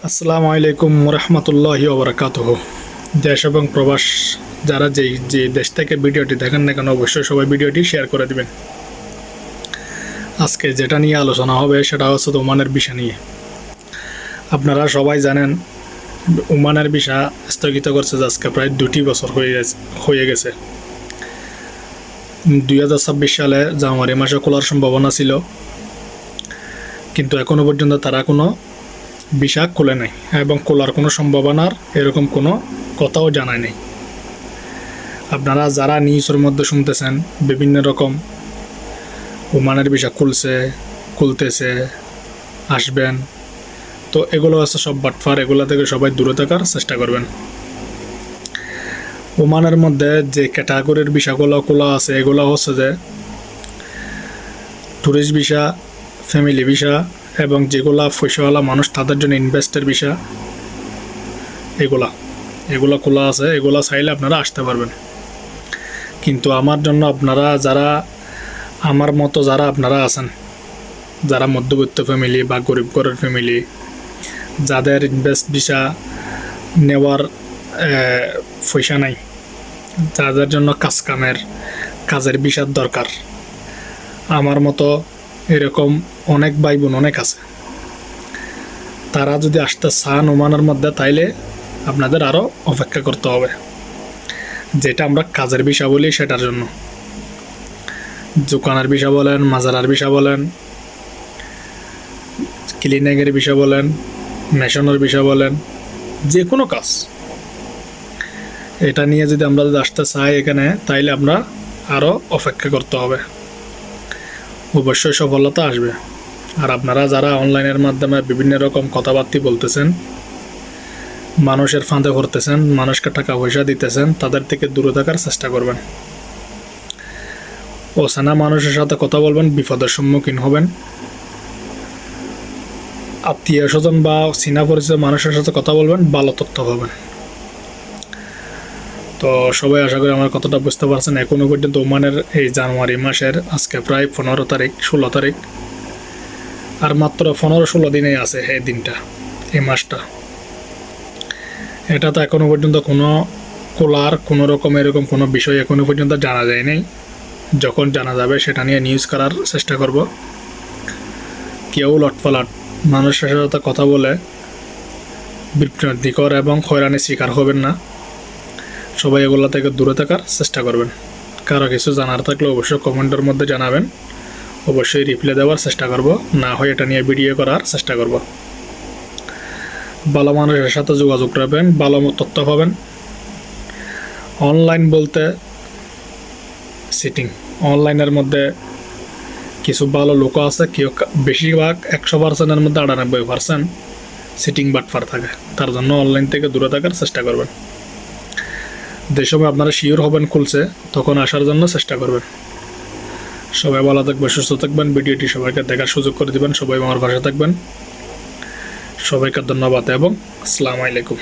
আসসালামু আলাইকুম রহমতুল্লাহি ওবরাকাতুহু। দেশ এবং প্রবাস যারা যে দেশ থেকে ভিডিওটি দেখেন না কেন অবশ্যই সবাই ভিডিওটি শেয়ার করে দিবেন। আজকে যেটা নিয়ে আলোচনা হবে সেটা হচ্ছে ওমানের ভিসা নিয়ে। আপনারা সবাই জানেন ওমানের ভিসা স্থগিত করছে আজকে প্রায় 2 বছর হয়ে গেছে। 2026 সালে জানুয়ারি মাসে খোলার সম্ভাবনা ছিল, কিন্তু এখনো পর্যন্ত তারা কোনো ভিসা খুলে নাই এবং খোলার কোনো সম্ভাবনার এরকম কোনো কথাও জানায় নেই। আপনারা যারা নিউজের মধ্যে শুনতেছেন বিভিন্ন রকম ওমানের ভিসা খুলতেছে আসবেন, তো এগুলো আছে সব বাটফার। এগুলো থেকে সবাই দূরে থাকার চেষ্টা করবেন। ওমানের মধ্যে যে ক্যাটাগরির ভিসাগুলো খোলা আছে এগুলো হচ্ছে যে ট্যুরিস্ট ভিসা, ফ্যামিলি ভিসা এবং যেগুলা পয়সাওয়ালা মানুষ তাদের জন্য ইনভেস্টের ভিসা, এগুলো খোলা আছে। এগুলো চাইলে আপনারা আসতে পারবেন। কিন্তু আমার জন্য আপনারা যারা আমার মতো যারা আপনারা আছেন, যারা মধ্যবিত্ত ফ্যামিলি বা গরিব ঘরের ফ্যামিলি, যাদের ইনভেস্ট ভিসা নেওয়ার পয়সা নাই, যাদের জন্য কাজের ভিসার দরকার, আমার মতো এরকম অনেক ভাই বোন অনেক আছে। তারা যদি আসতে চান ওমানের মধ্যে তাইলে আপনাদের আরও অপেক্ষা করতে হবে। যেটা আমরা কাজের ভিসা বলি সেটার জন্য দোকানের ভিসা বলেন, মাজারার ভিসা বলেন, ক্লিনিকের ভিসা বলেন, মেশনের ভিসা বলেন, যে কোনো কাজ এটা নিয়ে যদি আমরা আসতে চাই এখানে তাইলে আমরা আরও অপেক্ষা করতে হবে। অবশ্যই সফলতা আসবে। আর আপনারা যারা অনলাইনের মাধ্যমে বিভিন্ন রকম কথাবার্তা বলতেছেন, মানুষের ফাঁদে পড়তেছেন, মানুষকে টাকা পয়সা দিতেছেন, তাদের থেকে দূরে থাকার চেষ্টা করবেন। অচেনা মানুষের সাথে কথা বলবেন, বিপদের সম্মুখীন হবেন। আত্মীয় স্বজন বা চীনা পরিচিত মানুষের সাথে কথা বলবেন, ভালো তথ্য পাবেন। তো সবাই আশা করি আমার কথাটা বুঝতে পারছেন। এখনো পর্যন্ত ওমানের এই জানুয়ারি মাসের আজকে প্রায় 15 তারিখ 16 তারিখ, আর মাত্র 15-16 দিনেই আছে এই দিনটা, এই মাসটা। এটা তো এখনো পর্যন্ত কোনো খোলার কোনো রকম এরকম কোনো বিষয় এখনো পর্যন্ত জানা যায় নাই। যখন জানা যাবে সেটা নিয়ে নিউজ করার চেষ্টা করব। কেউ লটপালাট মানুষের সাথে কথা বলে বিভ্রান্তিকর এবং হয়রানির শিকার হবেন না। সবাই এগুলো থেকে দূরে থাকার চেষ্টা করবেন। কারো কিছু জানার থাকলে অবশ্যই কমেন্টের মধ্যে জানাবেন, অবশ্যই রিপ্লাই দেওয়ার চেষ্টা করব, না হয় এটা নিয়ে ভিডিও করার চেষ্টা করব। ভালো মানুষের সাথে যোগাযোগ রাখবেন, ভালো তথ্য পাবেন। অনলাইন বলতে সিটিং, অনলাইনের মধ্যে কিছু ভালো লোক আছে, কেউ বেশিরভাগ 100%-এর মধ্যে 98% সিটিং বাটফার থাকে। তার জন্য অনলাইন থেকে দূরে থাকার চেষ্টা করবেন। যে সময় আপনারা শিওর হবেন খুলছে তখন আসার জন্য চেষ্টা করবেন। সবাই ভালো থাকবেন, সুস্থ থাকবেন। ভিডিওটি সবাইকে দেখার সুযোগ করে দিবেন। সবাই আমার পাশে থাকবেন। সবাইকে ধন্যবাদ এবং আসসালামু আলাইকুম।